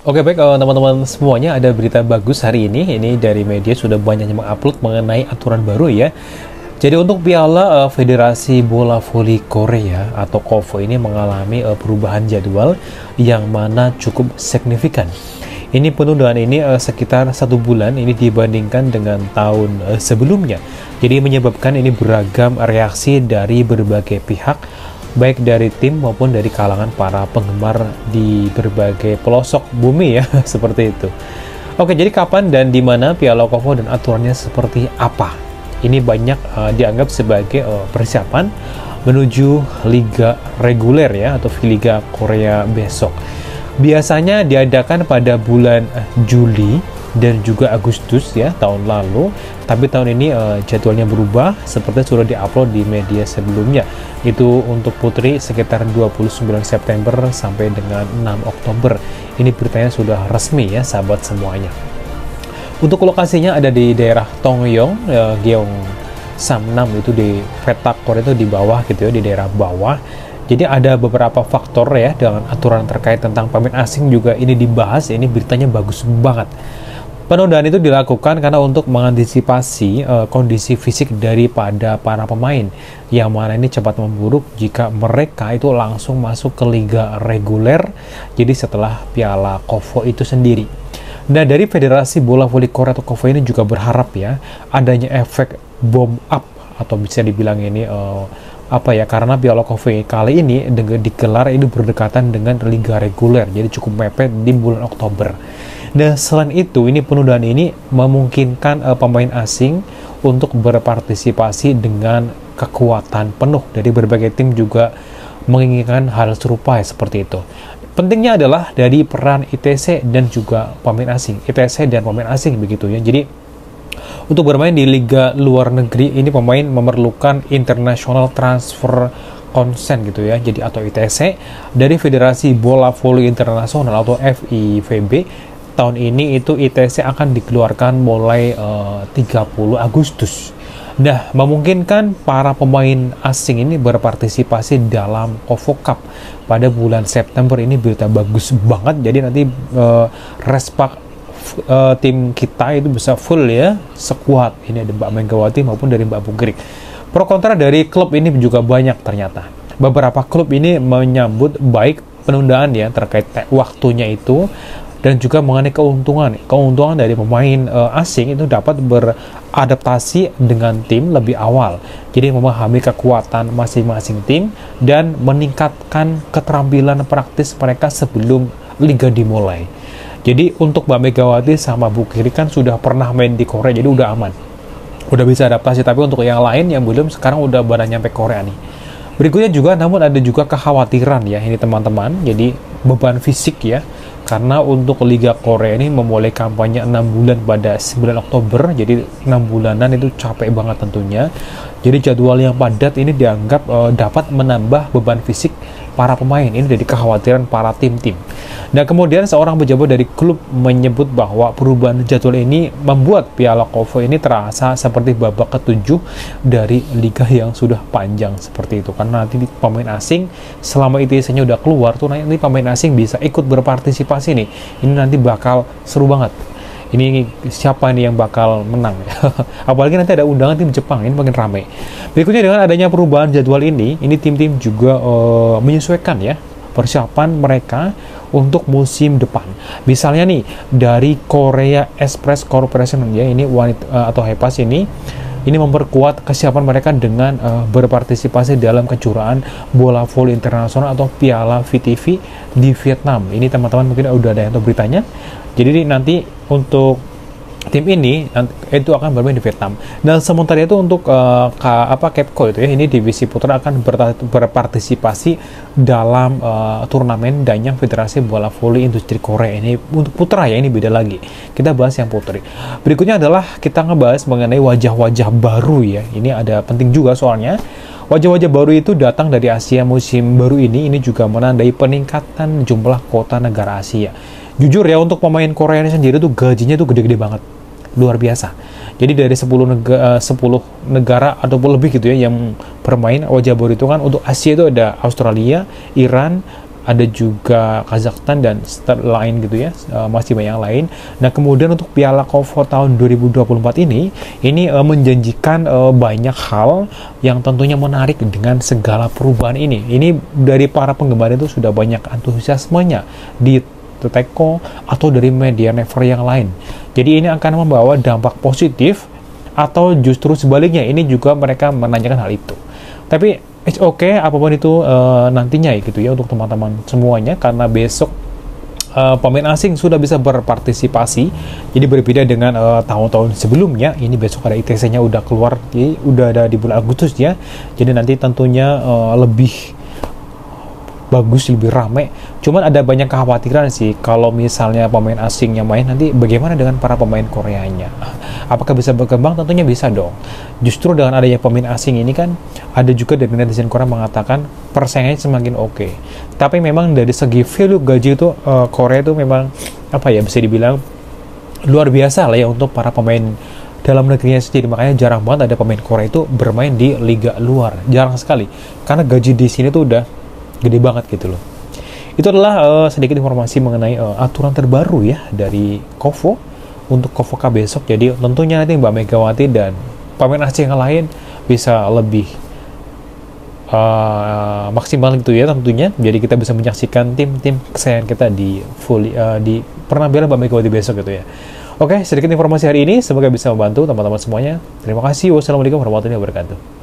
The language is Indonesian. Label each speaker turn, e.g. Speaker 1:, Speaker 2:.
Speaker 1: Oke baik teman-teman semuanya, ada berita bagus hari ini. Ini dari media sudah banyak yang mengupload mengenai aturan baru ya. Jadi untuk Piala Federasi Bola Voli Korea atau KOFO ini mengalami perubahan jadwal yang mana cukup signifikan. Ini penundaan ini sekitar 1 bulan ini dibandingkan dengan tahun sebelumnya. Jadi menyebabkan ini beragam reaksi dari berbagai pihak, baik dari tim maupun dari kalangan para penggemar di berbagai pelosok bumi ya, seperti itu. Oke, jadi kapan dan di mana Piala KOFO dan aturannya seperti apa? Ini banyak dianggap sebagai persiapan menuju liga reguler ya, atau Liga Korea besok. Biasanya diadakan pada bulan Juli dan juga Agustus ya tahun lalu, tapi tahun ini jadwalnya berubah seperti sudah diupload di media sebelumnya. Itu untuk putri sekitar 29 September sampai dengan 6 Oktober. Ini beritanya sudah resmi ya sahabat semuanya. Untuk lokasinya ada di daerah Tongyong, Gyeongsangnam, itu di petak Korea itu di bawah gitu ya, di daerah bawah. Jadi ada beberapa faktor ya dengan aturan terkait tentang pemain asing juga ini dibahas. Ini beritanya bagus banget. Penundaan itu dilakukan karena untuk mengantisipasi kondisi fisik daripada para pemain yang mana ini cepat memburuk jika mereka itu langsung masuk ke liga reguler, jadi setelah Piala KOFO itu sendiri. Nah, dari Federasi Bola Voli Korea atau KOFO ini juga berharap ya adanya efek bomb up, atau bisa dibilang ini karena Piala KOFO kali ini digelar ini berdekatan dengan liga reguler, jadi cukup mepet di bulan Oktober. Nah, selain itu, ini penundaan ini memungkinkan pemain asing untuk berpartisipasi dengan kekuatan penuh. Dari berbagai tim juga menginginkan hal serupa ya, seperti itu. Pentingnya adalah dari peran ITC dan juga pemain asing. ITC dan pemain asing begitu ya. Jadi, untuk bermain di liga luar negeri, ini pemain memerlukan International Transfer Consent gitu ya. Jadi atau ITC dari Federasi Bola Voli Internasional atau FIVB. Tahun ini itu ITC akan dikeluarkan mulai 30 Agustus. Nah, memungkinkan para pemain asing ini berpartisipasi dalam KOFO Cup pada bulan September. Ini berita bagus banget. Jadi nanti respak tim kita itu bisa full ya, sekuat. Ini ada Mbak Megawati maupun dari Mbak Bugrik. Pro kontra dari klub ini juga banyak ternyata. Beberapa klub ini menyambut baik penundaan ya terkait waktunya itu, dan juga mengenai keuntungan dari pemain asing itu dapat beradaptasi dengan tim lebih awal, jadi memahami kekuatan masing-masing tim dan meningkatkan keterampilan praktis mereka sebelum liga dimulai. Jadi untuk Mbak Megawati sama Bu Kiri kan sudah pernah main di Korea, jadi udah aman, udah bisa adaptasi. Tapi untuk yang lain yang belum, sekarang udah pada nyampe Korea nih. Berikutnya juga, namun ada juga kekhawatiran ya ini teman-teman, jadi beban fisik ya, karena untuk Liga Korea ini memulai kampanye 6 bulan pada 9 Oktober, jadi 6 bulanan itu capek banget tentunya. Jadi jadwal yang padat ini dianggap dapat menambah beban fisik para pemain. Ini dari kekhawatiran para tim-tim. Nah, kemudian seorang pejabat dari klub menyebut bahwa perubahan jadwal ini membuat Piala KOFO ini terasa seperti babak ke-7 dari liga yang sudah panjang seperti itu. Karena nanti pemain asing selama ITC-nya udah keluar tuh, nanti pemain asing bisa ikut berpartisipasi nih. Ini nanti bakal seru banget. Ini siapa nih yang bakal menang ya? Apalagi nanti ada undangan tim Jepang, ini makin ramai. Berikutnya, dengan adanya perubahan jadwal ini tim-tim juga menyesuaikan ya persiapan mereka untuk musim depan. Misalnya nih dari Korea Express Corporation ya, ini wanita atau HEPAS ini memperkuat kesiapan mereka dengan berpartisipasi dalam kejuaraan bola voli internasional atau Piala VTV di Vietnam. Ini teman-teman mungkin udah ada yang tahu beritanya. Jadi nanti untuk tim ini itu akan bermain di Vietnam. Dan sementara itu untuk KEPCO itu ya, ini divisi putra akan berpartisipasi dalam turnamen Danyang Federasi Bola Voli Industri Korea. Ini untuk putra ya, ini beda lagi. Kita bahas yang putri. Berikutnya adalah kita ngebahas mengenai wajah-wajah baru ya. Ini ada penting juga soalnya. Wajah-wajah baru itu datang dari Asia musim baru ini juga menandai peningkatan jumlah kota negara Asia. Jujur ya, untuk pemain Korea ini sendiri tuh gajinya tuh gede-gede banget. Luar biasa. Jadi dari 10 negara ataupun lebih gitu ya yang bermain wajah baru itu kan, untuk Asia itu ada Australia, Iran, ada juga Kazakhstan dan lain gitu ya, masih banyak yang lain. Nah kemudian untuk Piala Kovo tahun 2024 ini menjanjikan banyak hal yang tentunya menarik dengan segala perubahan ini. Ini dari para penggemar itu sudah banyak antusiasmenya di Teko atau dari media never yang lain. Jadi ini akan membawa dampak positif atau justru sebaliknya, ini juga mereka menanyakan hal itu. Tapi it's okay apapun itu nantinya gitu ya untuk teman-teman semuanya, karena besok pemain asing sudah bisa berpartisipasi. Jadi berbeda dengan tahun-tahun sebelumnya, ini besok ada ITC-nya udah keluar, jadi udah ada di bulan Agustus ya. Jadi nanti tentunya lebih bagus, lebih rame. Cuman ada banyak kekhawatiran sih, kalau misalnya pemain asingnya main, nanti bagaimana dengan para pemain Koreanya? Apakah bisa berkembang? Tentunya bisa dong. Justru dengan adanya pemain asing ini kan, ada juga dari netizen Korea mengatakan persaingannya semakin oke. Tapi memang dari segi value gaji itu Korea itu memang apa ya, bisa dibilang luar biasa lah ya untuk para pemain dalam negerinya sendiri. Makanya jarang banget ada pemain Korea itu bermain di liga luar, jarang sekali, karena gaji di sini tuh udah gede banget gitu loh. Itu adalah sedikit informasi mengenai aturan terbaru ya dari Kovo untuk Kovo Cup besok. Jadi tentunya nanti Mbak Megawati dan pemain asing yang lain bisa lebih maksimal gitu ya tentunya. Jadi kita bisa menyaksikan tim-tim kesayangan kita di penampilan Mbak Megawati besok gitu ya. Oke, sedikit informasi hari ini, semoga bisa membantu teman-teman semuanya. Terima kasih. Wassalamualaikum warahmatullahi wabarakatuh.